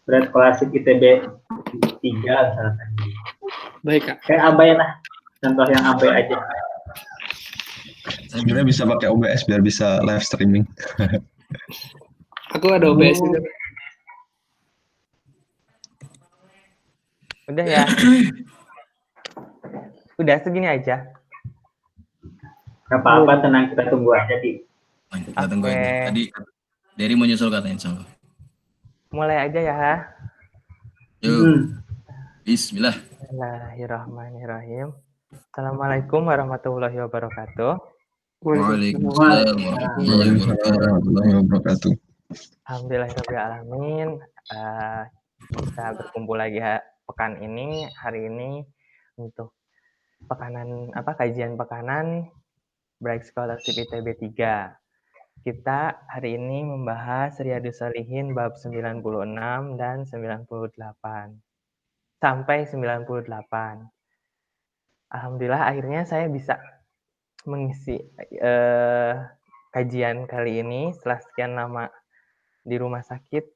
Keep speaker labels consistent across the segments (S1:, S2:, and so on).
S1: berat klasik ITB 3 misalkan.
S2: Baik, Kak.
S1: Kayak abai lah, contoh yang abai aja.
S3: Sebenarnya bisa pakai OBS biar bisa live streaming.
S2: Aku ada OBS juga.
S4: Udah ya. Udah segini aja.
S1: Gak apa-apa, tenang, kita tunggu aja di.
S5: Kita tunggu aja. Tadi Dery mau nyusul katanya, insyaallah.
S4: Mulai aja ya.
S5: Yuk. Bismillah.
S4: Bismillahirrahmanirrahim. Assalamualaikum warahmatullahi wabarakatuh.
S5: Waalaikumsalam warahmatullahi wabarakatuh.
S4: Alhamdulillahirrahmanirrahim. Kita berkumpul lagi pekan ini, hari ini untuk kajian pekanan Bright Scholarship ITB 3. Kita hari ini membahas Riyadhus Shalihin bab 96 dan 98 sampai 98. Alhamdulillah akhirnya saya bisa mengisi kajian kali ini setelah sekian lama di rumah sakit.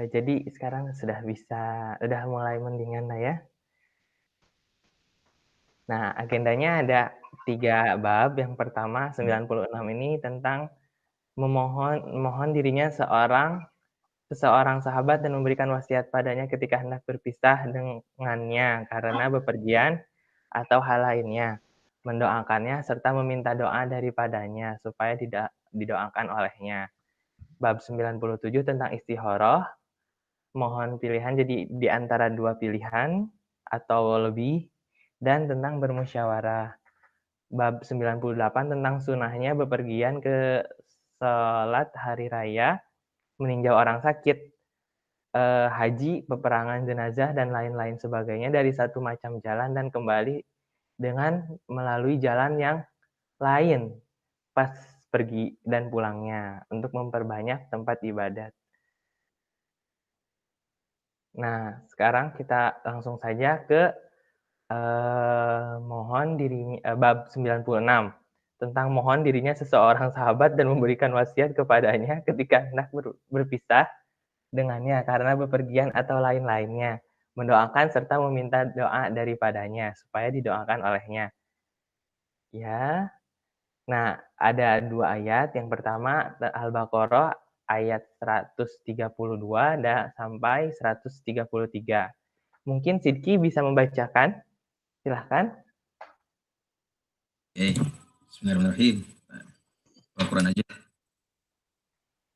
S4: Jadi sekarang sudah mulai mendingan lah ya. Nah, agendanya ada 3 bab. Yang pertama 96 ini tentang memohon dirinya seseorang sahabat dan memberikan wasiat padanya ketika hendak berpisah dengannya karena bepergian atau hal lainnya, mendoakannya serta meminta doa daripadanya supaya tidak didoakan olehnya. Bab 97 tentang istikharah, mohon pilihan jadi di antara 2 pilihan atau lebih, dan tentang bermusyawarah. Bab 98 tentang sunahnya bepergian ke sholat hari raya, meninjau orang sakit, haji, peperangan jenazah, dan lain-lain sebagainya dari satu macam jalan dan kembali dengan melalui jalan yang lain pas pergi dan pulangnya untuk memperbanyak tempat ibadat. Nah, sekarang kita langsung saja ke bab 96 tentang mohon dirinya seseorang sahabat dan memberikan wasiat kepadanya ketika hendak berpisah dengannya karena bepergian atau lain-lainnya, mendoakan serta meminta doa daripadanya supaya didoakan olehnya. Ya. Nah, ada 2 ayat. Yang pertama Al-Baqarah ayat 132 sampai 133. Mungkin Sidki bisa membacakan? Silahkan.
S5: Bismillahirrahmanirrahim. Al-Quran aja.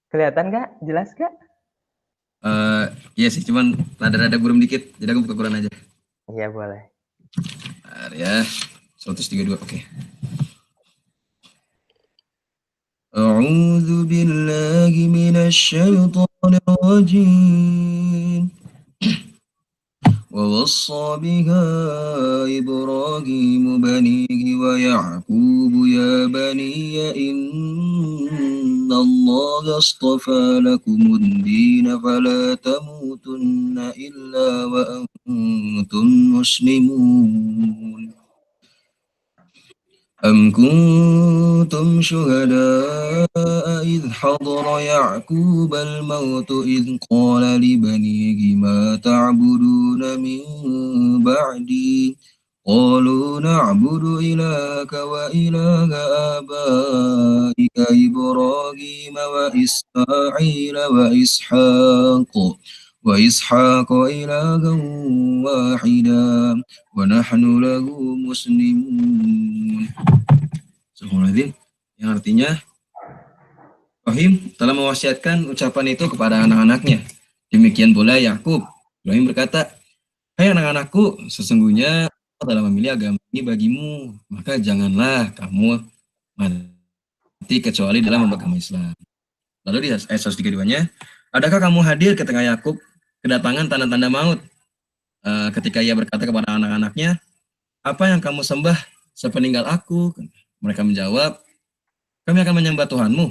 S4: Kelihatan nggak? Jelas nggak?
S5: Iya sih, cuman rada-rada buram dikit. Jadi aku buka Quran aja.
S4: Iya, boleh.
S5: Bentar ya. 132, oke. A'udzu billahi minasy syaithanir rajim. ووصى بها إبراهيم بنيه ويعقوب يا بني إن الله اصطفى لكم الدين فلا تموتن إلا وأنتم مسلمون أم كنتم شهداء إذ حضر يعقوب الموت إذ قال لبنيه ما تعبدون من بعدي قالوا نعبد إلهك وإله آبائك إبراهيم وإسماعيل وإسحاق إلها واحدا ونحن له مسلمون. Subhanallah, yang artinya Ibrahim telah mewasiatkan ucapan itu kepada anak-anaknya. Demikian pula Yakub. Ibrahim berkata, "Hai anak-anakku, sesungguhnya Allah telah memilih agama ini bagimu, maka janganlah kamu mati kecuali dalam agama Islam." Lalu di ayat 132-nya, adakah kamu hadir ketika Yakub kedatangan tanda-tanda maut? Ketika ia berkata kepada anak-anaknya, apa yang kamu sembah sepeninggal aku? Mereka menjawab, kami akan menyembah Tuhanmu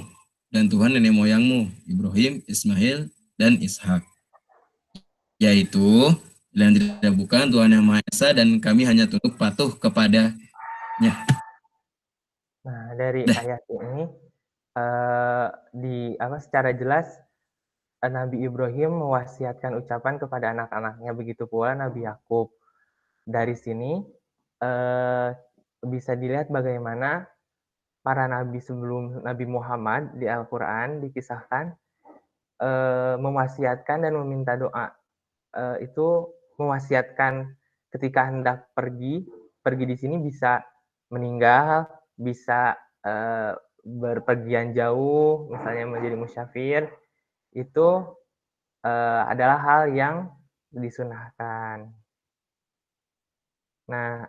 S5: dan Tuhan nenek moyangmu, Ibrahim, Ismail, dan Ishak. Yaitu, dan tidak bukan Tuhan yang Maha Esa dan kami hanya tunduk patuh kepadanya.
S4: Nah, dari ayat ini secara jelas Nabi Ibrahim mewasiatkan ucapan kepada anak-anaknya, begitu pula Nabi Yakub. Dari sini bisa dilihat bagaimana para nabi sebelum Nabi Muhammad di Al-Quran dikisahkan mewasiatkan dan meminta doa. Itu mewasiatkan ketika hendak pergi di sini bisa meninggal, bisa berpergian jauh, misalnya menjadi musyafir, itu adalah hal yang disunahkan. Nah,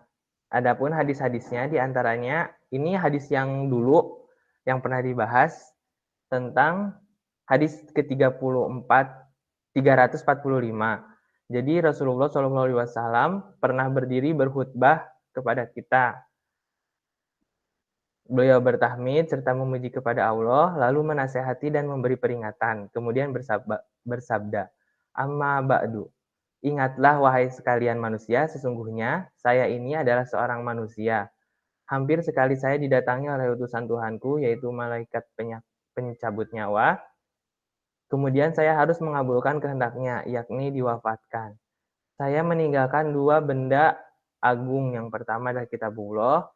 S4: adapun hadis-hadisnya diantaranya, ini hadis yang dulu yang pernah dibahas tentang hadis ke-34, 345. Jadi Rasulullah SAW pernah berdiri berkhutbah kepada kita. Beliau bertahmid serta memuji kepada Allah, lalu menasehati dan memberi peringatan. Kemudian bersabda, "Amma ba'du. Ingatlah wahai sekalian manusia, sesungguhnya saya ini adalah seorang manusia. Hampir sekali saya didatangi oleh utusan Tuhanku, yaitu malaikat pencabut nyawa. Kemudian saya harus mengabulkan kehendaknya, yakni diwafatkan. Saya meninggalkan dua benda agung. Yang pertama adalah kitabullah,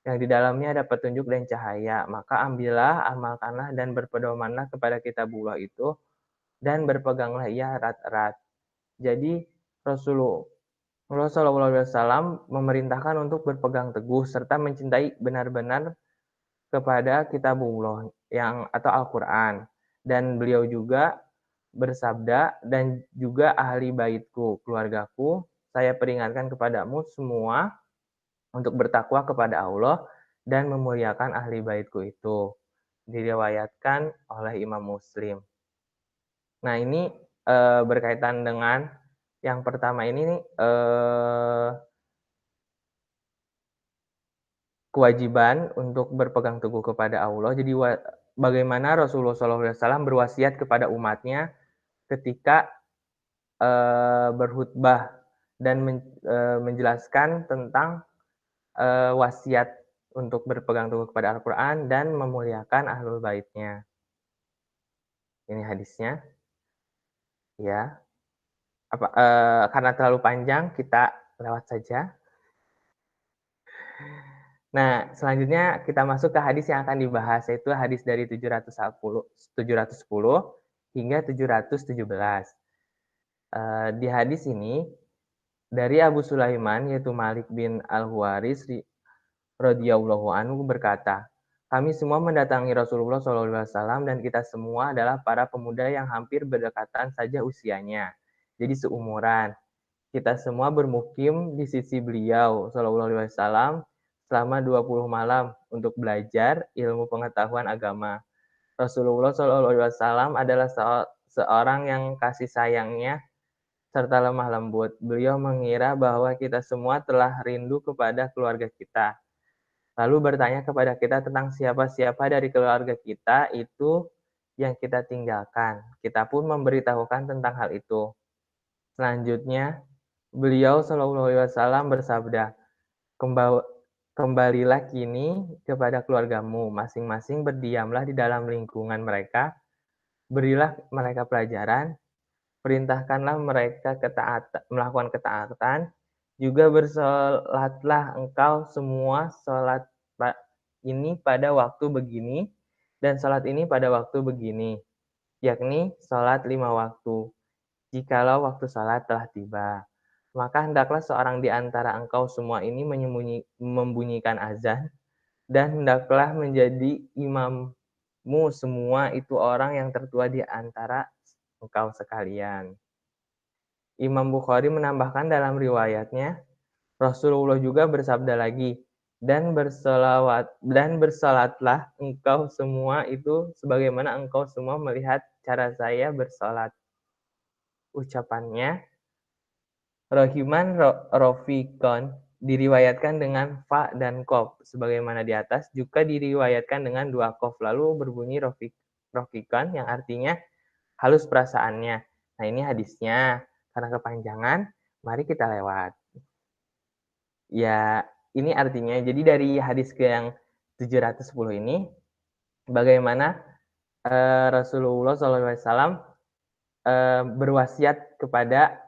S4: yang di dalamnya ada petunjuk dan cahaya. Maka ambillah, amalkanlah, dan berpedomanlah kepada kitabullah itu, dan berpeganglah ia erat-erat." Jadi Rasulullah SAW memerintahkan untuk berpegang teguh serta mencintai benar-benar kepada kitabullah atau Al-Quran. Dan beliau juga bersabda, "Dan juga ahli baitku, keluargaku, saya peringatkan kepadamu semua untuk bertakwa kepada Allah dan memuliakan ahli baitku itu." Diriwayatkan oleh Imam Muslim. Nah, ini berkaitan dengan yang pertama ini, kewajiban untuk berpegang teguh kepada Allah. Jadi bagaimana Rasulullah SAW berwasiat kepada umatnya ketika berkhutbah dan menjelaskan tentang wasiat untuk berpegang teguh kepada Al-Quran dan memuliakan ahlul baitnya. Ini hadisnya. Ya. Karena terlalu panjang, kita lewat saja. Nah, selanjutnya kita masuk ke hadis yang akan dibahas, yaitu hadis dari 710 hingga 717. Di hadis ini, dari Abu Sulaiman, yaitu Malik bin Al-Huwaris radhiyallahu anhu berkata, "Kami semua mendatangi Rasulullah SAW dan kita semua adalah para pemuda yang hampir berdekatan saja usianya. Jadi seumuran. Kita semua bermukim di sisi beliau SAW selama 20 malam untuk belajar ilmu pengetahuan agama. Rasulullah SAW adalah seorang yang kasih sayangnya serta lemah lembut. Beliau mengira bahwa kita semua telah rindu kepada keluarga kita. Lalu bertanya kepada kita tentang siapa-siapa dari keluarga kita itu yang kita tinggalkan. Kita pun memberitahukan tentang hal itu. Selanjutnya, beliau SAW bersabda, "Kembalilah kini kepada keluargamu, masing-masing berdiamlah di dalam lingkungan mereka, berilah mereka pelajaran, perintahkanlah mereka melakukan ketaatan, juga bersolatlah engkau semua solat ini pada waktu begini, dan solat ini pada waktu begini, yakni solat 5 waktu. Jikalau waktu solat telah tiba, maka hendaklah seorang di antara engkau semua ini membunyikan azan, dan hendaklah menjadi imammu semua itu orang yang tertua di antara engkau sekalian." Imam Bukhari menambahkan dalam riwayatnya, Rasulullah juga bersabda lagi, dan bersolatlah engkau semua itu sebagaimana engkau semua melihat cara saya bersolat. Ucapannya, Rohiman Rofikon, diriwayatkan dengan fa dan kof sebagaimana di atas, juga diriwayatkan dengan 2 kof, lalu berbunyi Rofikon yang artinya halus perasaannya. Nah, ini hadisnya. Karena kepanjangan, mari kita lewat. Ya, ini artinya, jadi dari hadis ke yang 710 ini, bagaimana Rasulullah SAW berwasiat kepada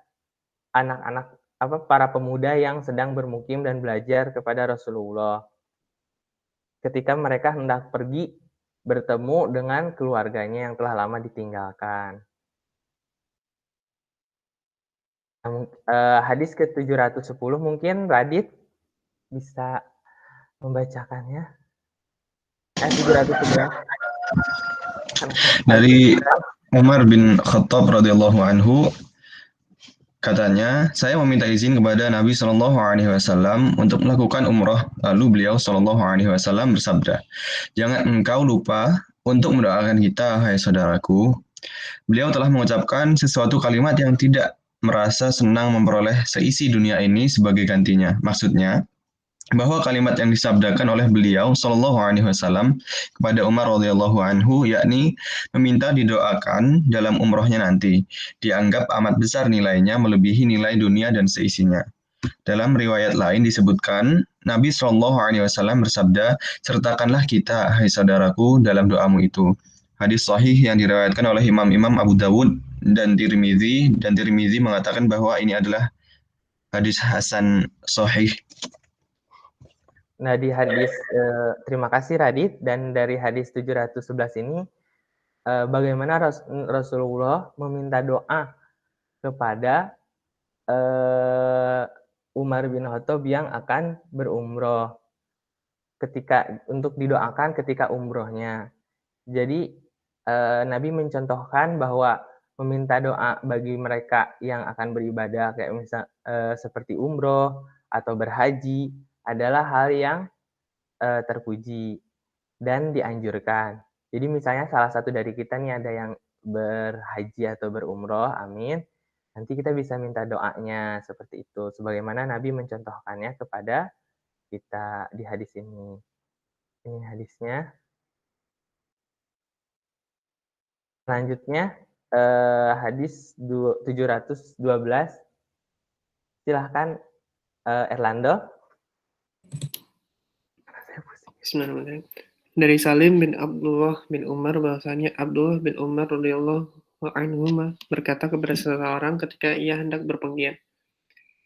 S4: anak-anak para pemuda yang sedang bermukim dan belajar kepada Rasulullah. Ketika mereka hendak pergi bertemu dengan keluarganya yang telah lama ditinggalkan. Hadis ke-710 mungkin Radit bisa membacakannya. 711.
S3: Dari Umar bin Khattab radhiyallahu anhu, katanya, saya meminta izin kepada Nabi Shallallahu Alaihi Wasallam untuk melakukan umroh. Lalu beliau Shallallahu Alaihi Wasallam bersabda, jangan engkau lupa untuk mendoakan kita, hai saudaraku. Beliau telah mengucapkan sesuatu kalimat yang tidak merasa senang memperoleh seisi dunia ini sebagai gantinya. Maksudnya, bahwa kalimat yang disabdakan oleh beliau Shallallahu Alaihi Wasallam kepada Umar radhiyallahu anhu, yakni meminta didoakan dalam umrohnya nanti, dianggap amat besar nilainya melebihi nilai dunia dan seisinya. Dalam riwayat lain disebutkan, Nabi Shallallahu Alaihi Wasallam bersabda, sertakanlah kita, hai saudaraku, dalam doamu itu. Hadis sahih yang diriwayatkan oleh Imam Abu Dawud dan Tirmizi mengatakan bahwa ini adalah hadis hasan sahih.
S4: Nah, di hadis terima kasih Radit, dan dari hadis 711 ini bagaimana Rasulullah meminta doa kepada Umar bin Khattab yang akan berumroh untuk didoakan ketika umrohnya. Jadi Nabi mencontohkan bahwa meminta doa bagi mereka yang akan beribadah kayak misal seperti umroh atau berhaji adalah hal yang terpuji dan dianjurkan. Jadi misalnya salah satu dari kita nih ada yang berhaji atau berumroh, amin. Nanti kita bisa minta doanya seperti itu. Sebagaimana Nabi mencontohkannya kepada kita di hadis ini. Ini hadisnya. Selanjutnya hadis 712. Silahkan Erlando.
S2: Bismillahirrahmanirrahim. Dari Salim bin Abdullah bin Umar bahwasanya Abdullah bin Umar radhiyallahu anhu berkata kepada seseorang ketika ia hendak berpergian,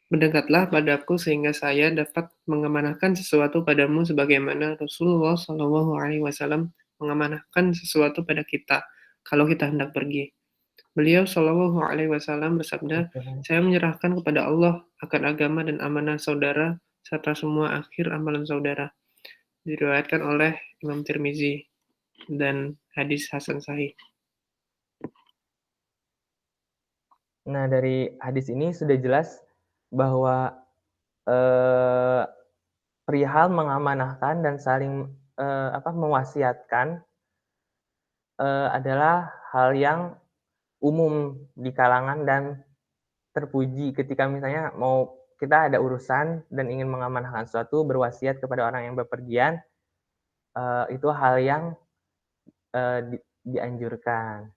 S2: "Mendekatlah padaku sehingga saya dapat mengamanahkan sesuatu padamu sebagaimana Rasulullah Shallallahu Alaihi Wasallam mengamanahkan sesuatu pada kita kalau kita hendak pergi." Beliau Shallallahu Alaihi Wasallam bersabda, "Saya menyerahkan kepada Allah akan agama dan amanah saudara serta semua akhir amalan saudara." Diriwayatkan oleh Imam Tirmizi dan hadis hasan sahih.
S4: Nah, dari hadis ini sudah jelas bahwa perihal mengamanahkan dan saling mewasiatkan adalah hal yang umum di kalangan dan terpuji ketika misalnya kita ada urusan dan ingin mengamanahkan sesuatu, berwasiat kepada orang yang bepergian, itu hal yang dianjurkan.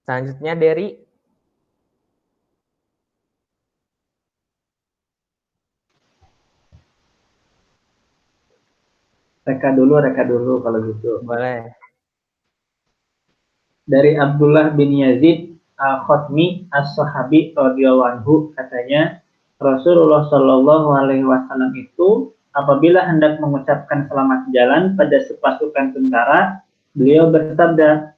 S4: Selanjutnya dari
S1: Reka dulu kalau gitu.
S4: boleh.
S1: Dari Abdullah bin Yazid Al-Khotmi As-Sahabi radhiyallahu anhu, katanya Rasulullah Shallallahu Alaihi Wasallam itu apabila hendak mengucapkan selamat jalan pada sepasukan tentara, beliau bersabda,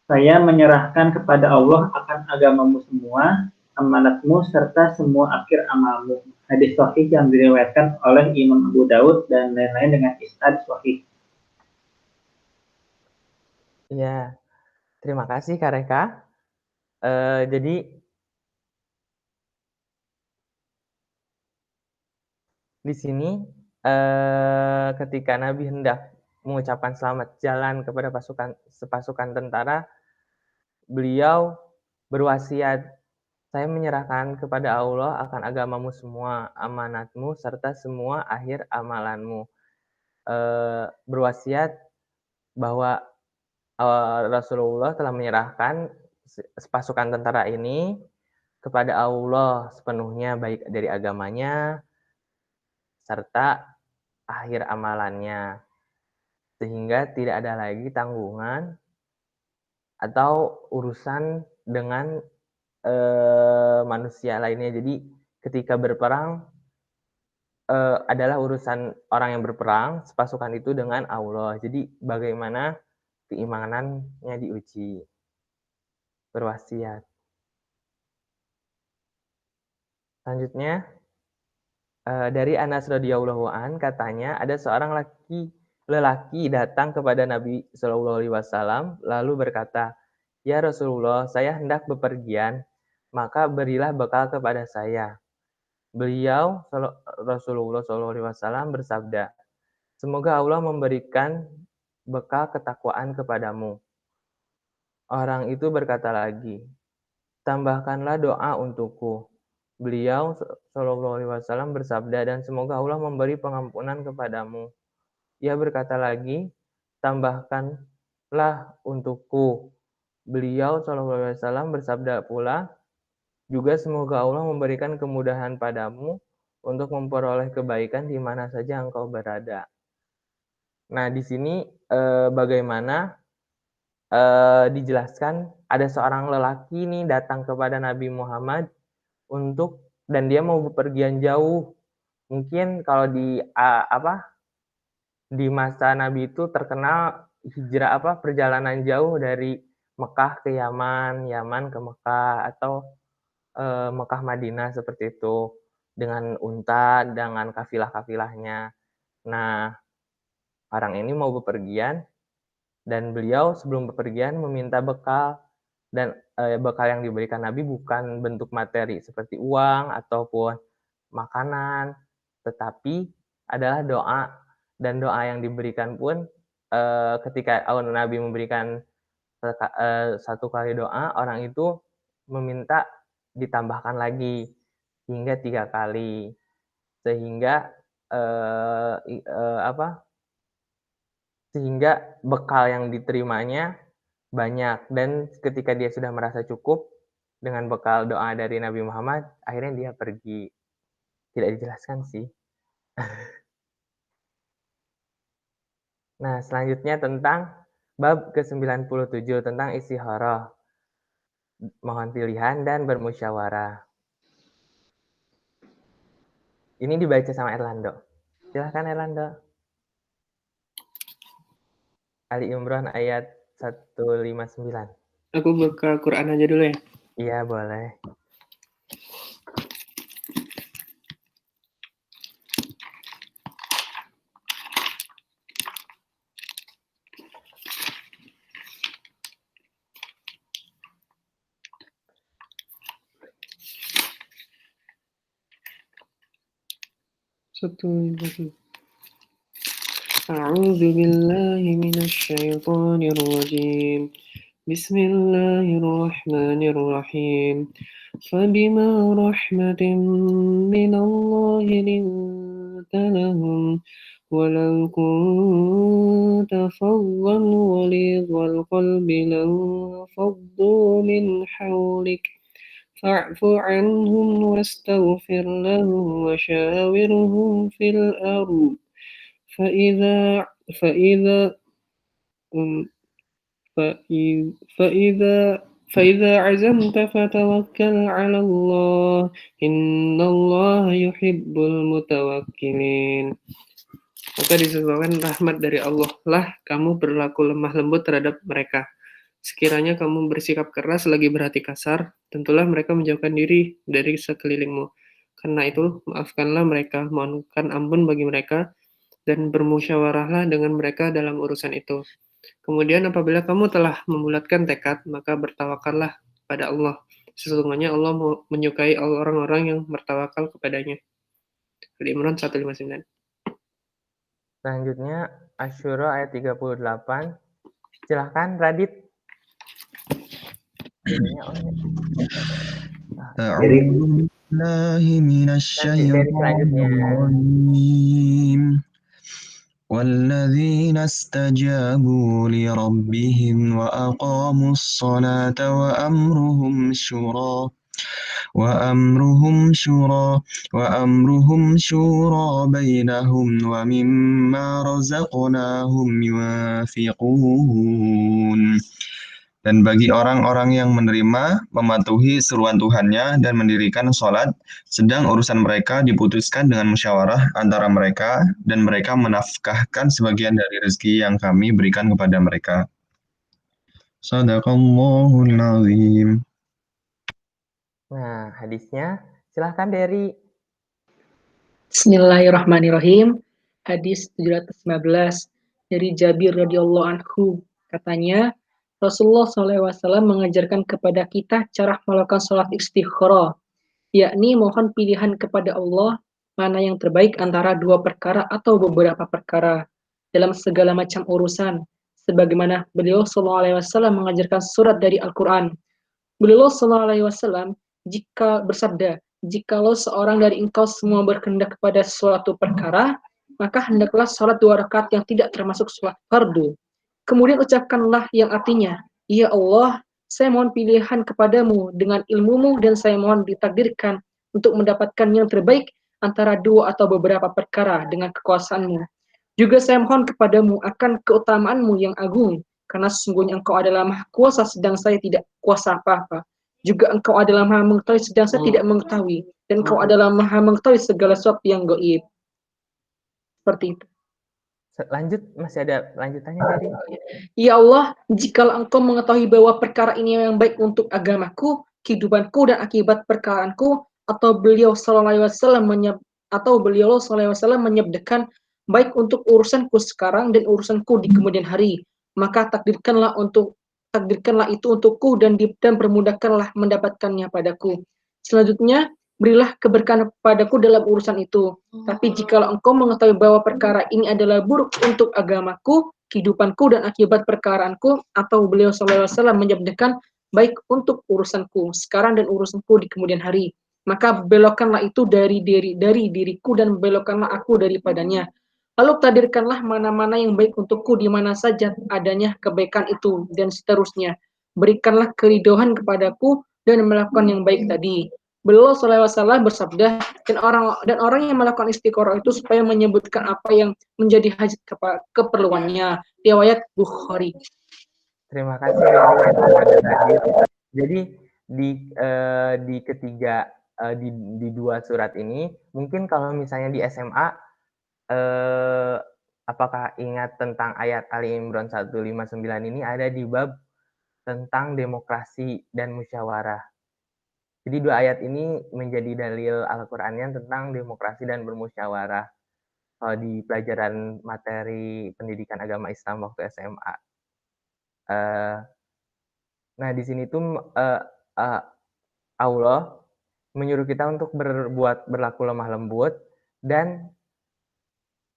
S1: saya menyerahkan kepada Allah akan agamamu semua, amanatmu serta semua akhir amalmu. Hadis sahih yang diriwayatkan oleh Imam Abu Dawud dan lain-lain dengan isnad sahih.
S4: Ya, terima kasih Kak Reka. Jadi di sini ketika Nabi hendak mengucapkan selamat jalan kepada sepasukan tentara, beliau berwasiat, saya menyerahkan kepada Allah akan agamamu semua, amanatmu serta semua akhir amalanmu. Berwasiat bahwa Rasulullah telah menyerahkan pasukan tentara ini kepada Allah sepenuhnya, baik dari agamanya serta akhir amalannya, sehingga tidak ada lagi tanggungan atau urusan dengan manusia lainnya. Jadi ketika berperang adalah urusan orang yang berperang sepasukan itu dengan Allah. Jadi bagaimana keimanannya diuji. Berwasiat. Selanjutnya dari Anas radhiyallahu an katanya ada seorang lelaki datang kepada Nabi Shallallahu alaihi wasallam lalu berkata, "Ya Rasulullah, saya hendak bepergian, maka berilah bekal kepada saya." Beliau Rasulullah Shallallahu alaihi wasallam bersabda, "Semoga Allah memberikan bekal ketakwaan kepadamu." Orang itu berkata lagi, "Tambahkanlah doa untukku." Beliau Shallallahu alaihi wasallam bersabda, "Dan semoga Allah memberi pengampunan kepadamu." Ia berkata lagi, "Tambahkanlah untukku." Beliau Shallallahu alaihi wasallam bersabda pula, "Juga semoga Allah memberikan kemudahan padamu untuk memperoleh kebaikan di mana saja engkau berada." Nah, di sini bagaimana dijelaskan ada seorang lelaki nih datang kepada Nabi Muhammad dan dia mau bepergian jauh. Mungkin kalau di masa Nabi itu terkenal hijrah perjalanan jauh dari Mekah ke Yaman, Yaman ke Mekah atau Mekah Madinah seperti itu dengan unta dengan kafilah-kafilahnya. Nah, orang ini mau bepergian dan beliau sebelum bepergian meminta bekal dan bekal yang diberikan Nabi bukan bentuk materi seperti uang ataupun makanan, tetapi adalah doa, dan doa yang diberikan pun ketika Nabi memberikan satu kali doa, orang itu meminta ditambahkan lagi hingga 3 kali sehingga sehingga bekal yang diterimanya banyak, dan ketika dia sudah merasa cukup dengan bekal doa dari Nabi Muhammad, akhirnya dia pergi. Tidak dijelaskan sih. Nah, selanjutnya tentang bab ke-97 tentang istikharah. Mohon pilihan dan bermusyawarah. Ini dibaca sama Erlando. Silahkan Erlando. Ali Imran ayat 159.
S2: Aku buka Quran aja dulu ya.
S4: Iya, boleh.
S2: أعوذ بالله من الشيطان الرجيم بسم الله الرحمن الرحيم فبما رحمة من الله لنت لهم ولو كنت فظا غليظ القلب لانفضوا من حولك فاعف عنهم واستغفر لهم وشاورهم في الأمر فإذا عزمت فتوكل على الله إن الله يحب المتوكلين. Maka disebabkan rahmat dari Allah lah kamu berlaku lemah lembut terhadap mereka. Sekiranya kamu bersikap keras lagi berhati kasar, tentulah mereka menjauhkan diri dari sekelilingmu. Karena itu, maafkanlah mereka, mohonkan ampun bagi mereka, dan bermusyawarahlah dengan mereka dalam urusan itu. Kemudian apabila kamu telah membulatkan tekad, maka bertawakallah pada Allah. Sesungguhnya Allah menyukai orang-orang yang bertawakal kepadanya. Ali Imran 159.
S4: Selanjutnya Asy-Syura ayat 38. Silahkan Radit.
S3: A'udzu billahi minasyaitonir rajim. والذين استجابوا لربهم وأقاموا الصلاة وأمرهم شورى بينهم ومما رزقناهم ينفقون Dan bagi orang-orang yang menerima, mematuhi seruan Tuhannya dan mendirikan sholat, sedang urusan mereka diputuskan dengan musyawarah antara mereka, dan mereka menafkahkan sebagian dari rezeki yang kami berikan kepada mereka. Shadaqallahul azim.
S4: Nah, hadisnya silahkan dari
S6: Bismillahirrahmanirrahim. Hadis 715 dari Jabir radhiyallahu anhu. Katanya, Rasulullah SAW mengajarkan kepada kita cara melakukan sholat istikharah, yakni mohon pilihan kepada Allah mana yang terbaik antara dua perkara atau beberapa perkara dalam segala macam urusan. Sebagaimana beliau SAW mengajarkan surat dari Al-Quran. Beliau SAW jika bersabda, jikalau seorang dari engkau semua berkehendak kepada suatu perkara, maka hendaklah sholat 2 rakaat yang tidak termasuk sholat fardu. Kemudian ucapkanlah yang artinya, ya Allah, saya mohon pilihan kepadamu dengan ilmumu dan saya mohon ditakdirkan untuk mendapatkan yang terbaik antara dua atau beberapa perkara dengan kekuasaanmu. Juga saya mohon kepadamu akan keutamaanmu yang agung, karena sesungguhnya engkau adalah maha kuasa sedang saya tidak kuasa apa-apa. Juga engkau adalah maha mengetahui sedang saya tidak mengetahui. Dan engkau adalah maha mengetahui segala sesuatu yang gaib. Seperti itu.
S4: lanjut, masih ada lanjutannya dari
S6: Ya Allah, jikalau engkau mengetahui bahwa perkara ini yang baik untuk agamaku, kehidupanku dan akibat perkaraanku, atau beliau SAW menyabdakan baik untuk urusanku sekarang dan urusanku di kemudian hari, maka takdirkanlah itu untukku dan permudahkanlah mendapatkannya padaku. Selanjutnya, berilah keberkahan padaku dalam urusan itu. Tapi jikalau engkau mengetahui bahwa perkara ini adalah buruk untuk agamaku, kehidupanku dan akibat perkaraanku, atau beliau SAW menyabdakan baik untuk urusanku sekarang dan urusanku di kemudian hari, maka belokkanlah itu dari diriku dan belokkanlah aku daripadanya. Lalu takdirkanlah mana-mana yang baik untukku di mana saja adanya kebaikan itu, dan seterusnya. Berikanlah keridhaan kepadaku dan melakukan yang baik tadi. Beliau SAW bersabda, dan orang yang melakukan istiqoroh itu supaya menyebutkan apa yang menjadi hajat keperluannya. Riwayat Bukhari.
S4: Terima kasih dari Muhammad Adil. Jadi di ketiga di dua surat ini, mungkin kalau misalnya di SMA, apakah ingat tentang ayat Ali Imran 159 ini ada di bab tentang demokrasi dan musyawarah. Jadi dua ayat ini menjadi dalil Al-Qur'annya tentang demokrasi dan bermusyawarah di pelajaran materi pendidikan agama Islam waktu SMA. Nah, di sini tuh Allah menyuruh kita untuk berlaku lemah lembut dan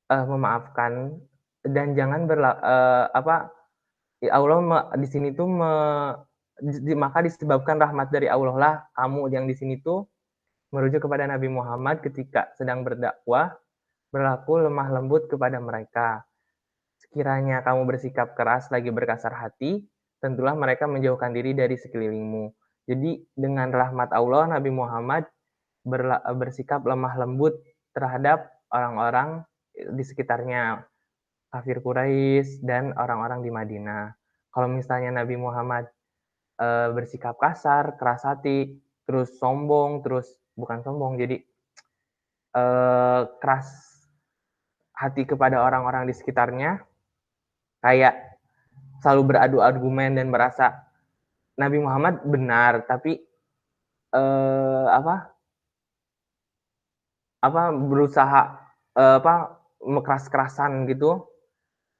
S4: memaafkan, dan jangan Allah di sini tuh maka disebabkan rahmat dari Allah lah kamu yang di sini tuh merujuk kepada Nabi Muhammad ketika sedang berdakwah berlaku lemah lembut kepada mereka. Sekiranya kamu bersikap keras lagi berkasar hati, tentulah mereka menjauhkan diri dari sekelilingmu. Jadi dengan rahmat Allah, Nabi Muhammad bersikap lemah lembut terhadap orang-orang di sekitarnya, kafir Quraisy dan orang-orang di Madinah. Kalau misalnya Nabi Muhammad bersikap kasar, keras hati, terus sombong, jadi keras hati kepada orang-orang di sekitarnya, kayak selalu beradu argumen dan merasa Nabi Muhammad benar, tapi berusaha keras-kerasan gitu,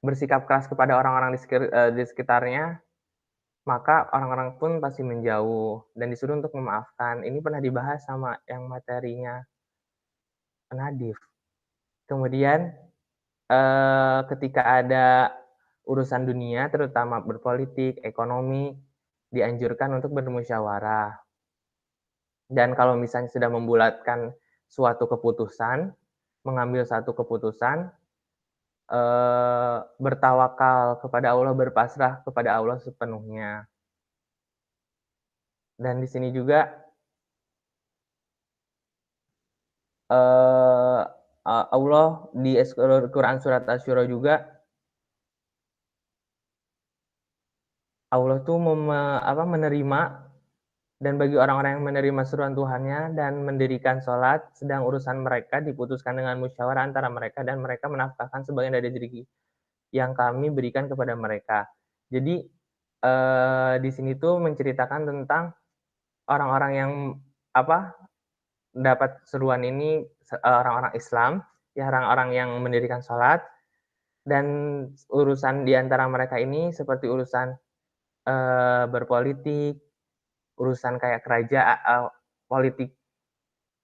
S4: bersikap keras kepada orang-orang di sekitarnya, maka orang-orang pun pasti menjauh dan disuruh untuk memaafkan. Ini pernah dibahas sama yang materinya Nadif. Kemudian ketika ada urusan dunia, terutama berpolitik, ekonomi, dianjurkan untuk bermusyawarah. Dan kalau misalnya sudah membulatkan suatu keputusan, mengambil satu keputusan, bertawakal kepada Allah, berpasrah kepada Allah sepenuhnya. Dan di sini juga Allah di Quran surat Asy-Syura juga Allah tuh menerima, dan bagi orang-orang yang menerima seruan Tuhannya dan mendirikan sholat, sedang urusan mereka diputuskan dengan musyawarah antara mereka, dan mereka menafkahkan sebagian dari rezeki yang kami berikan kepada mereka. Jadi di sini tuh menceritakan tentang orang-orang yang dapat seruan ini, orang-orang Islam, ya orang-orang yang mendirikan sholat, dan urusan di antara mereka ini seperti urusan berpolitik, urusan kayak kerajaan, politik,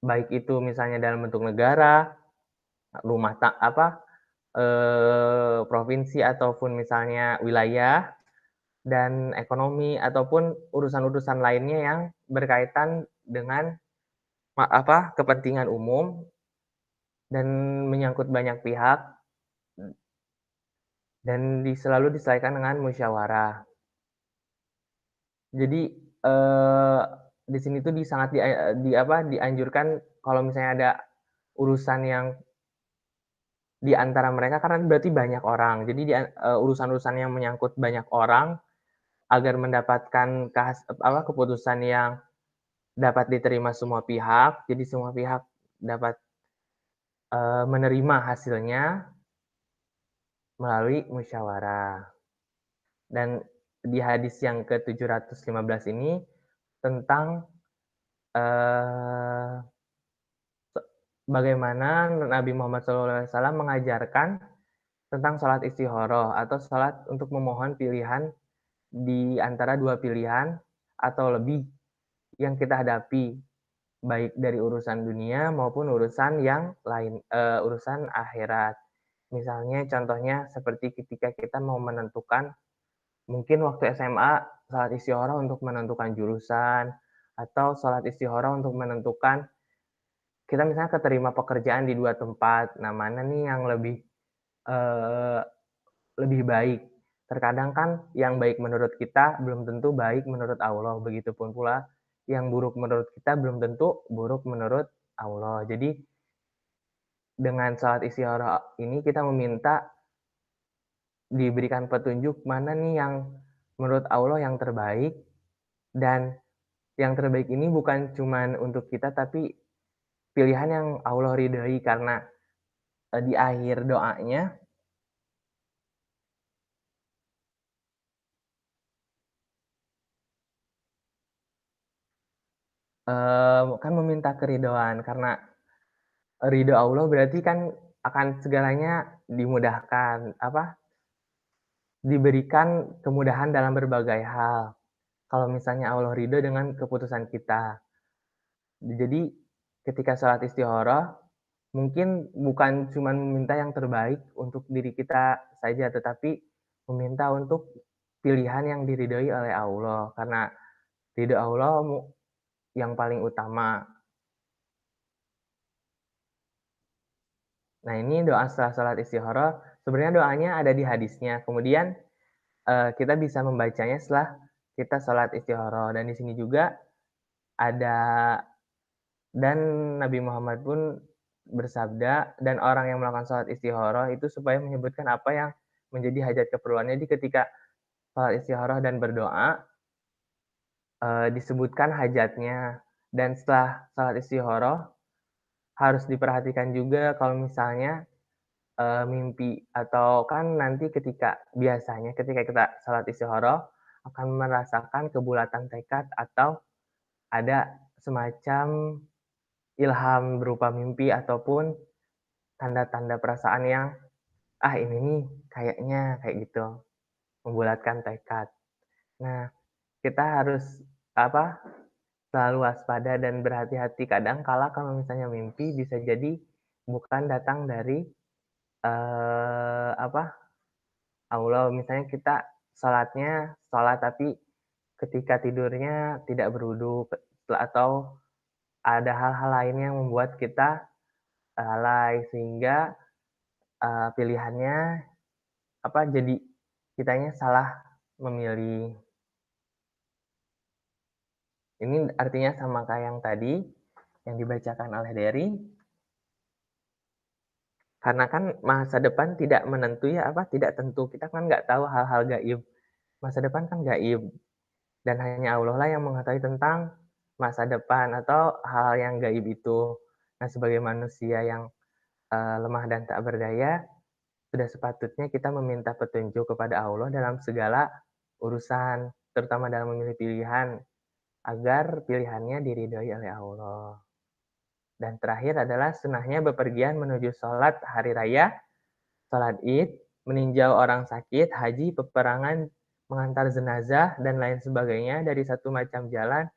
S4: baik itu misalnya dalam bentuk negara, provinsi ataupun misalnya wilayah, dan ekonomi ataupun urusan-urusan lainnya yang berkaitan dengan kepentingan umum dan menyangkut banyak pihak, dan selalu diselesaikan dengan musyawarah. Jadi di sini tuh sangat dianjurkan kalau misalnya ada urusan yang di antara mereka, karena berarti banyak orang. Jadi urusan-urusan yang menyangkut banyak orang agar mendapatkan keputusan yang dapat diterima semua pihak. Jadi semua pihak dapat menerima hasilnya melalui musyawarah. Dan di hadis yang ke-715 ini tentang bagaimana Nabi Muhammad SAW mengajarkan tentang sholat istikharah atau sholat untuk memohon pilihan di antara dua pilihan atau lebih yang kita hadapi, baik dari urusan dunia maupun urusan yang lain, urusan akhirat. Misalnya contohnya seperti ketika kita mau menentukan, mungkin waktu SMA, sholat istikharah untuk menentukan jurusan, atau sholat istikharah untuk menentukan kita misalnya keterima pekerjaan di dua tempat. Nah, mana nih yang lebih baik? Terkadang kan yang baik menurut kita belum tentu baik menurut Allah. Begitupun pula yang buruk menurut kita belum tentu buruk menurut Allah. Jadi dengan sholat istikharah ini kita meminta diberikan petunjuk mana nih yang menurut Allah yang terbaik, dan yang terbaik ini bukan cuma untuk kita tapi pilihan yang Allah ridhai, karena di akhir doanya kan meminta keridhaan, karena ridho Allah berarti kan akan segalanya dimudahkan, diberikan kemudahan dalam berbagai hal. Kalau misalnya Allah ridho dengan keputusan kita. Jadi ketika sholat istikharah, mungkin bukan cuma meminta yang terbaik untuk diri kita saja, tetapi meminta untuk pilihan yang diridhoi oleh Allah, karena ridho Allah yang paling utama. Nah, ini doa setelah sholat istikharah, sebenarnya doanya ada di hadisnya. Kemudian kita bisa membacanya setelah kita sholat istikharah. Dan di sini juga ada, dan Nabi Muhammad pun bersabda, dan orang yang melakukan sholat istikharah itu supaya menyebutkan apa yang menjadi hajat keperluannya. Jadi ketika sholat istikharah dan berdoa, disebutkan hajatnya. Dan setelah sholat istikharah harus diperhatikan juga kalau misalnya mimpi, atau kan nanti biasanya ketika kita sholat istikharah akan merasakan kebulatan tekad atau ada semacam ilham berupa mimpi ataupun tanda-tanda perasaan yang ini nih kayaknya kayak gitu, membulatkan tekad. Nah, kita harus selalu waspada dan berhati-hati. Kadang kala kalau misalnya mimpi bisa jadi bukan datang dari Allah. Misalnya kita sholat tapi ketika tidurnya tidak berwudu, atau ada hal-hal lain yang membuat kita lalai, sehingga pilihannya jadi kitanya salah memilih. Ini artinya sama kayak yang tadi yang dibacakan oleh Dery. Karena kan masa depan tidak menentu, tidak tentu. Kita kan nggak tahu hal-hal gaib. Masa depan kan gaib, dan hanya Allah lah yang mengetahui tentang masa depan atau hal-hal yang gaib itu. Nah, sebagai manusia yang lemah dan tak berdaya, sudah sepatutnya kita meminta petunjuk kepada Allah dalam segala urusan, terutama dalam memilih pilihan, agar pilihannya diridhoi oleh Allah. Dan terakhir adalah sunnahnya bepergian menuju sholat hari raya, sholat id, meninjau orang sakit, haji, peperangan, mengantar jenazah, dan lain sebagainya dari satu macam jalan,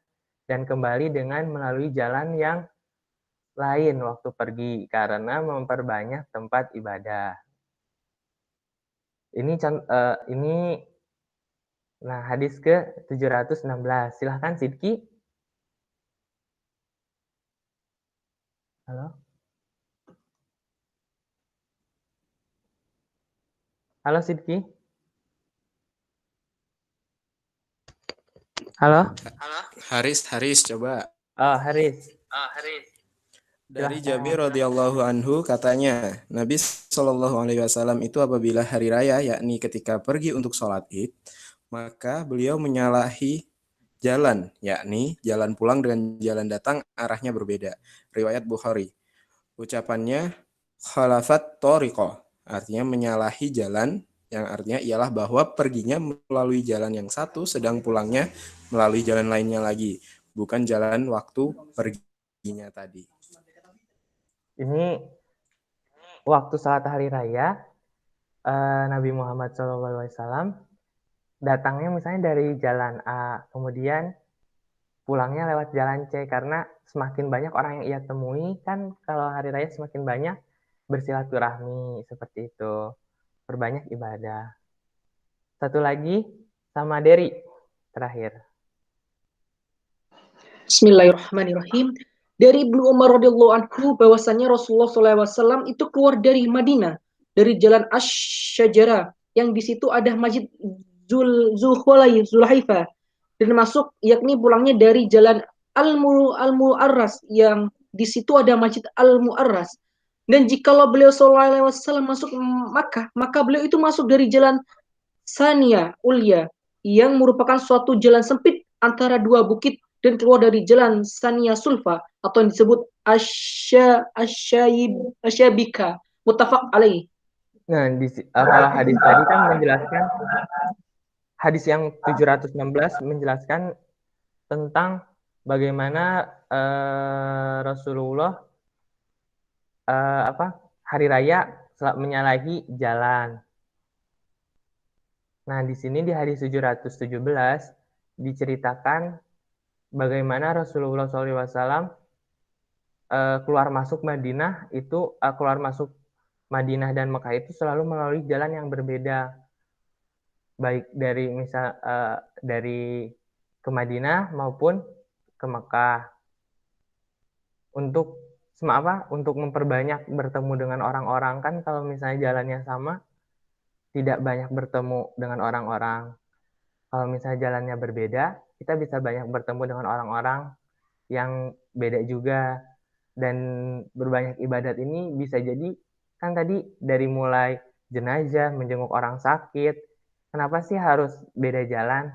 S4: dan kembali dengan melalui jalan yang lain waktu pergi, karena memperbanyak tempat ibadah. Ini nah hadis ke 716. Silahkan Sidki. Halo? Halo Sidki? Halo?
S7: Haris coba.
S4: Oh, Haris.
S7: Dari
S4: Silahkan.
S7: Jabir radhiyallahu anhu katanya, Nabi Shallallahu alaihi wasallam itu apabila hari raya yakni ketika pergi untuk sholat Id, maka beliau menyalahi jalan, yakni jalan pulang dengan jalan datang arahnya berbeda. Riwayat Bukhari. Ucapannya khalafat thoriqah, artinya menyalahi jalan, yang artinya ialah bahwa perginya melalui jalan yang satu sedang pulangnya melalui jalan lainnya lagi, bukan jalan waktu perginya tadi.
S4: Ini waktu salat hari raya, Nabi Muhammad SAW datangnya misalnya dari jalan A, kemudian pulangnya lewat jalan C, karena semakin banyak orang yang ia temui, kan kalau hari raya semakin banyak bersilaturahmi, seperti itu. Perbanyak ibadah. Satu lagi, sama Derry, terakhir.
S6: Bismillahirrahmanirrahim. Dari Ibnu Umar radhiyallahu anhu bahwasanya Rasulullah SAW itu keluar dari Madinah dari jalan Asy-Syajarah yang di situ ada Masjid Zulhulaifa dan masuk yakni pulangnya dari jalan Al-Mu'arras yang di situ ada Masjid Al-Mu'arras. Dan jikalau beliau SAW masuk Makkah, maka beliau itu masuk dari jalan Sania Ulya yang merupakan suatu jalan sempit antara dua bukit dan keluar dari jalan Sania Sulfa atau yang disebut Asyabika. Muttafaq alaih.
S4: Nah, kalau hadis tadi kan menjelaskan, hadis yang 716 menjelaskan tentang bagaimana Rasulullah hari raya menyalahi jalan. Nah, di sini di hadis 717 diceritakan bagaimana Rasulullah SAW keluar masuk Madinah itu keluar masuk Madinah dan Mekah itu selalu melalui jalan yang berbeda, baik dari dari ke Madinah maupun ke Mekah, untuk untuk memperbanyak bertemu dengan orang-orang. Kan kalau misalnya jalannya sama, tidak banyak bertemu dengan orang-orang. Kalau misalnya jalannya berbeda, kita bisa banyak bertemu dengan orang-orang yang beda juga. Dan berbanyak ibadat ini bisa jadi, kan tadi dari mulai jenazah, menjenguk orang sakit, kenapa sih harus beda jalan?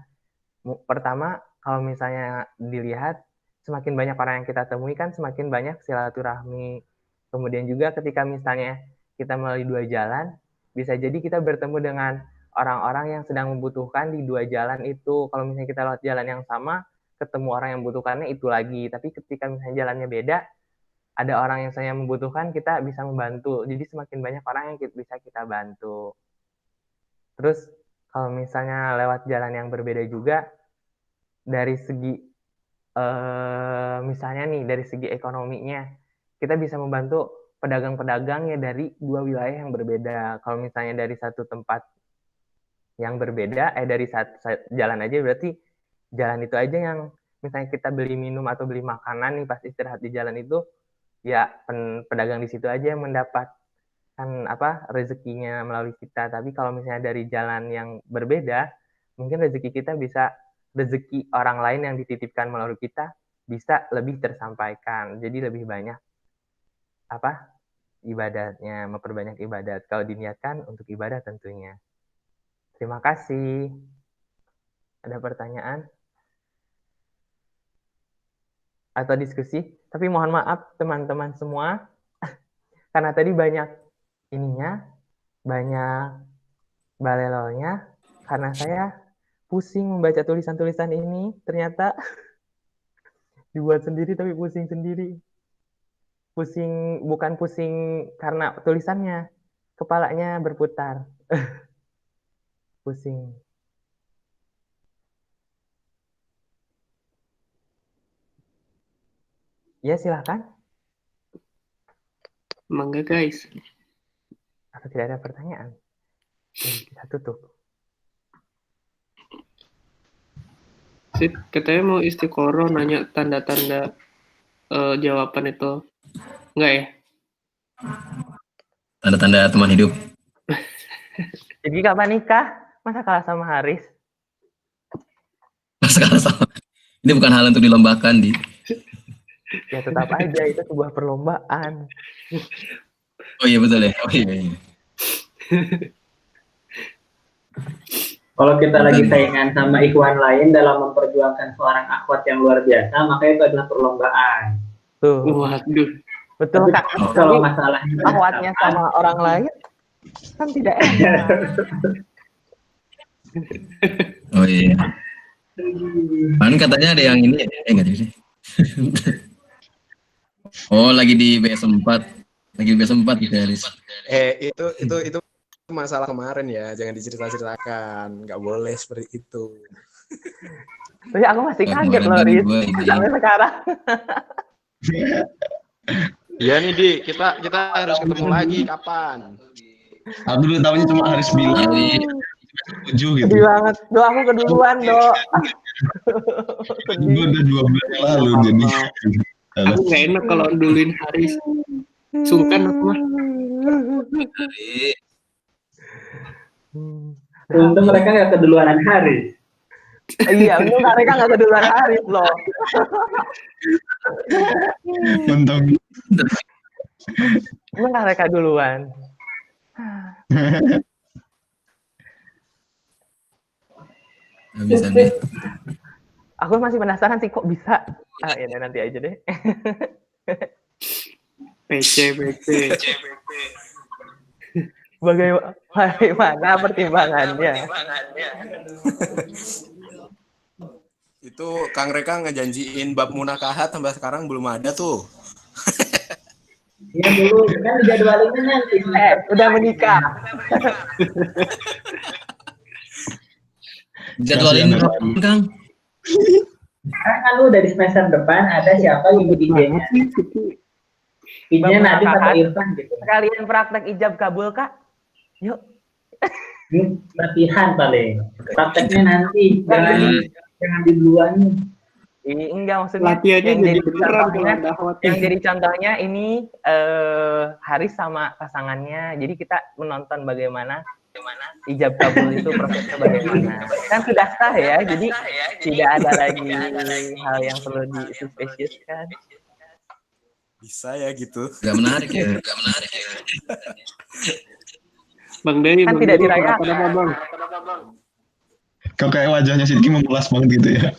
S4: Pertama, kalau misalnya dilihat, semakin banyak orang yang kita temui kan semakin banyak silaturahmi. Kemudian juga ketika misalnya kita melalui dua jalan, bisa jadi kita bertemu dengan orang-orang yang sedang membutuhkan di dua jalan itu. Kalau misalnya kita lewat jalan yang sama, ketemu orang yang membutuhkannya itu lagi. Tapi ketika misalnya jalannya beda, ada orang yang saya membutuhkan, kita bisa membantu. Jadi semakin banyak orang yang bisa kita bantu. Terus kalau misalnya lewat jalan yang berbeda juga, dari segi misalnya nih dari segi ekonominya, kita bisa membantu pedagang-pedagang ya dari dua wilayah yang berbeda. Kalau misalnya dari satu tempat yang berbeda, dari satu jalan aja, berarti jalan itu aja yang misalnya kita beli minum atau beli makanan nih pas istirahat di jalan itu, ya pedagang di situ aja yang mendapatkan rezekinya melalui kita. Tapi kalau misalnya dari jalan yang berbeda, mungkin rezeki kita bisa, rezeki orang lain yang dititipkan melalui kita bisa lebih tersampaikan. Jadi lebih banyak ibadatnya, memperbanyak ibadat kalau diniatkan untuk ibadah tentunya. Terima kasih. Ada pertanyaan atau diskusi? Tapi mohon maaf teman-teman semua, karena tadi banyak ininya, banyak balelonya, karena saya pusing membaca tulisan-tulisan ini, ternyata dibuat sendiri tapi pusing sendiri. Pusing, bukan pusing karena tulisannya, kepalanya berputar. Pusing. Ya, silahkan.
S2: Mangga guys.
S4: Atau tidak ada pertanyaan? Kita tutup.
S2: Sip, katanya mau istiqoroh nanya tanda-tanda jawaban itu. Enggak ya?
S5: Tanda-tanda teman hidup.
S4: Jadi kapan nikah? Masa kalah sama Haris?
S5: Sekarang sama. Ini bukan hal untuk dilombakan, Di.
S4: Ya tetap aja itu sebuah perlombaan.
S5: Oh iya betul ya. Oh iya.
S1: Kalau kita lagi saingan sama ikhwan lain dalam memperjuangkan seorang akhwat yang luar biasa, maka itu adalah perlombaan.
S4: Tuh.
S2: Waduh.
S4: Betul, Kak.
S1: Kalau masalah
S4: Akhwatnya sama orang lain kan tidak enak.
S5: Oh iya. Kan katanya ada yang ini enggak sih. Oh, lagi di BS4. Lagi di BS4 gitu ya, Riz.
S7: Itu masalah kemarin ya, jangan dicerita-ceritakan. Nggak boleh seperti itu.
S4: Tapi aku masih
S5: Ya,
S4: kaget
S5: kemarin
S4: loh,
S5: tadi
S4: Riz.
S5: gua ini.
S4: Sampai sekarang.
S7: Ya nih, Di, kita harus ketemu lagi kapan?
S3: Aku dulu tahunya cuma Haris bilang di 7 gitu.
S4: Sedih banget. Do, aku keduluan, Do.
S3: Gue udah 2 bulan yang lalu jadi.
S2: Aku nggak enak kalau undulin Haris. Sungkan aku mah.
S1: Untung mereka nggak keduluanan Haris.
S4: Iya, untung mereka nggak keduluan Haris loh.
S3: Untung.
S4: Untung mereka duluan.
S5: Bisa deh.
S4: Aku masih penasaran sih kok bisa. Ya nanti aja deh.
S2: PC.
S4: Bagaimana pertimbangannya?
S7: Itu Kang Reka ngejanjiin bab munakahat sampai sekarang belum ada tuh.
S1: Ya dulu kan dijadwalinnya nanti.
S4: Udah menikah.
S5: Jadwalin Kang.
S1: Kan lu dari semester depan ada siapa yang DJ-nya? DJ-nya Nadine atau Irfan gitu.
S4: Sekalian praktek ijab kabul, Kak. Yuk.
S1: Latihan paling. Prakteknya nanti. Jangan di duluan.
S4: Ini enggak maksudnya.
S2: Latihannya
S4: yang
S2: jadi beneran kalau ada akhwat.
S4: Yang jadi contohnya ini Haris sama pasangannya. Jadi kita menonton bagaimana ijab kabul itu prosesnya bagaimana. Kan sudah sah ya, jadi tidak ada lagi hal yang perlu dispesieskan.
S7: Bisa ya gitu.
S5: Gak menarik ya.
S2: Bang Dewi,
S4: Kan tidak dirayakan.
S2: Apa Bang?
S3: Kok kayak wajahnya Sidki memulas banget gitu ya.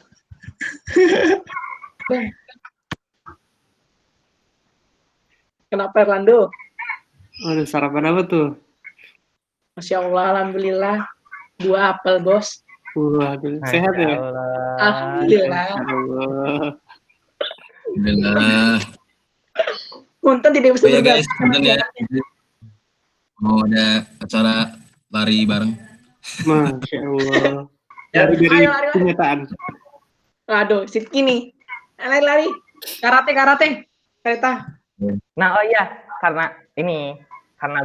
S6: Kenapa Erlando?
S2: Aduh, sarapan apa tuh?
S6: Masya Allah, alhamdulillah. 2 apel, bos.
S2: Waduh, sehat ya?
S6: Alhamdulillah.
S2: Allah.
S5: Alhamdulillah.
S6: Punten tidak bisa
S5: Oh ya guys,
S6: bergabung.
S5: punten ya. Mau ada acara lari bareng.
S2: Masya Allah. Dari
S6: Ayo, lari.
S2: kenyataan.
S6: Aduh, Sidki nih. Lari-lari. Karate. Kereta.
S4: Nah, oh iya, karena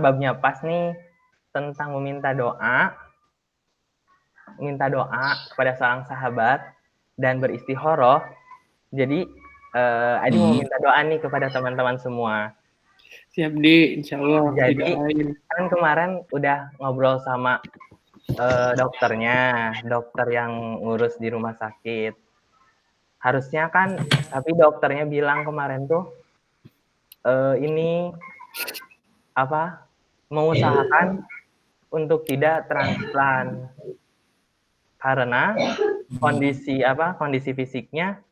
S4: babnya pas nih tentang meminta doa kepada seorang sahabat dan beristikharah. Jadi Adi mau minta doa nih kepada teman-teman semua.
S2: Siap di, insya Allah.
S4: Jadi kan kemarin udah ngobrol sama dokter yang ngurus di rumah sakit. Harusnya kan, tapi dokternya bilang kemarin tuh mengusahakan untuk tidak transplant karena kondisi fisiknya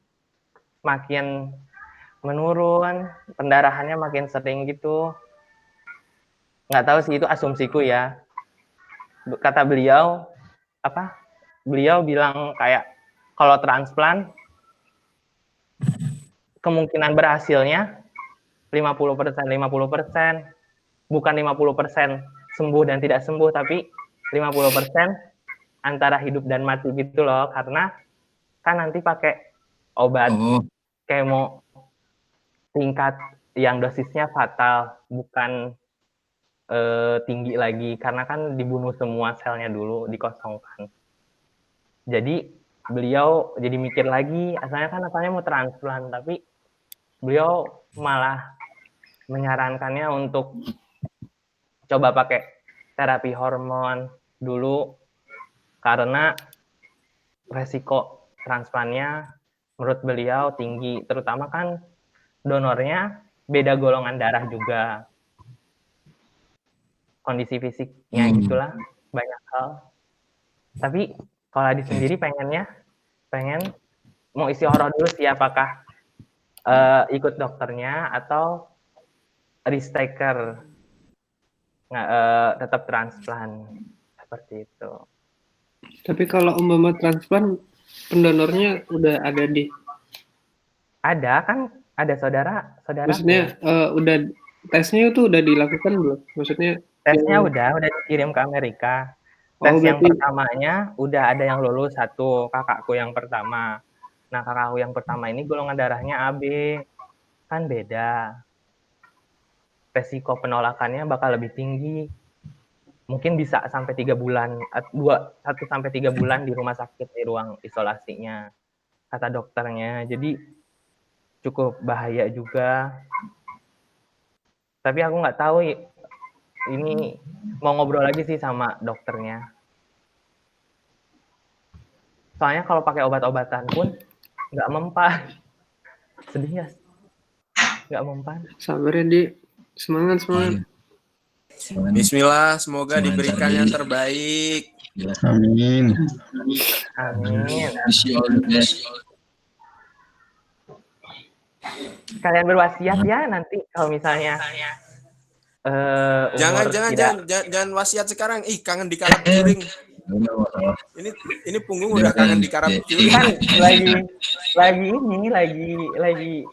S4: makin menurun, pendarahannya makin sering gitu. Nggak tahu sih, itu asumsiku ya. Kata beliau, beliau bilang kayak kalau transplant kemungkinan berhasilnya 50%, bukan 50% sembuh dan tidak sembuh, tapi 50% antara hidup dan mati gitu loh, karena kan nanti pakai obat kemo tingkat yang dosisnya fatal, bukan tinggi lagi, karena kan dibunuh semua selnya dulu, dikosongkan. Jadi beliau jadi mikir lagi, asalnya mau transplant, tapi beliau malah menyarankannya untuk coba pakai terapi hormon dulu, karena resiko transplantnya menurut beliau tinggi, terutama kan donornya beda golongan darah juga, kondisi fisiknya gitulah, banyak hal. Tapi kalau Adi sendiri pengen mau istihoroh dulu sih, apakah ikut dokternya atau risk taker, tetap transplant seperti itu.
S2: Tapi kalau umpama transplant, pendonornya udah ada di?
S4: Ada kan, ada saudara.
S2: Maksudnya udah tesnya itu udah dilakukan belum? Maksudnya
S4: tesnya udah dikirim ke Amerika. Tes yang pertamanya udah ada yang lulus satu, kakakku yang pertama. Nah, kakakku yang pertama ini golongan darahnya AB, kan beda. Resiko penolakannya bakal lebih tinggi. Mungkin bisa sampai 3 bulan, 1-3 bulan di rumah sakit, di ruang isolasinya, kata dokternya. Jadi cukup bahaya juga. Tapi aku nggak tahu, ini mau ngobrol lagi sih sama dokternya. Soalnya kalau pakai obat-obatan pun nggak mempan. Sedih ya, nggak mempan.
S2: Sabar ya, Di. Semangat.
S7: Bismillah, semoga diberikan yang terbaik.
S3: Amin.
S4: Kalian berwasiat ya nanti kalau misalnya
S7: jangan wasiat sekarang. Kangen dikarap piring. Ini punggung udah kangen dikarap piring.
S4: Kan lagi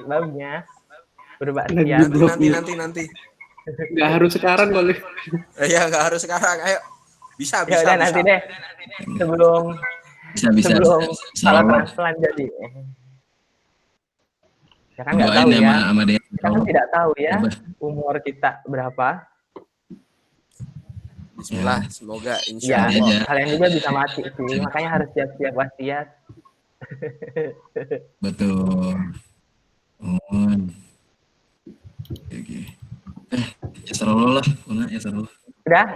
S4: babnya berwasiat.
S7: Nanti.
S2: Nggak harus sekarang kali.
S7: Ya nggak harus sekarang. Ayo, bisa.
S4: Ya udah nanti deh, sebelum salah transplant jadi. Ya kan nggak tahu ya. Kita kan tidak tahu ya umur kita berapa.
S7: Bismillah, semoga insya Allah.
S4: Kalian juga bisa mati sih, makanya harus siap-siap wasiat.
S5: Betul. Ya seru lah, ya seru.
S4: Udah.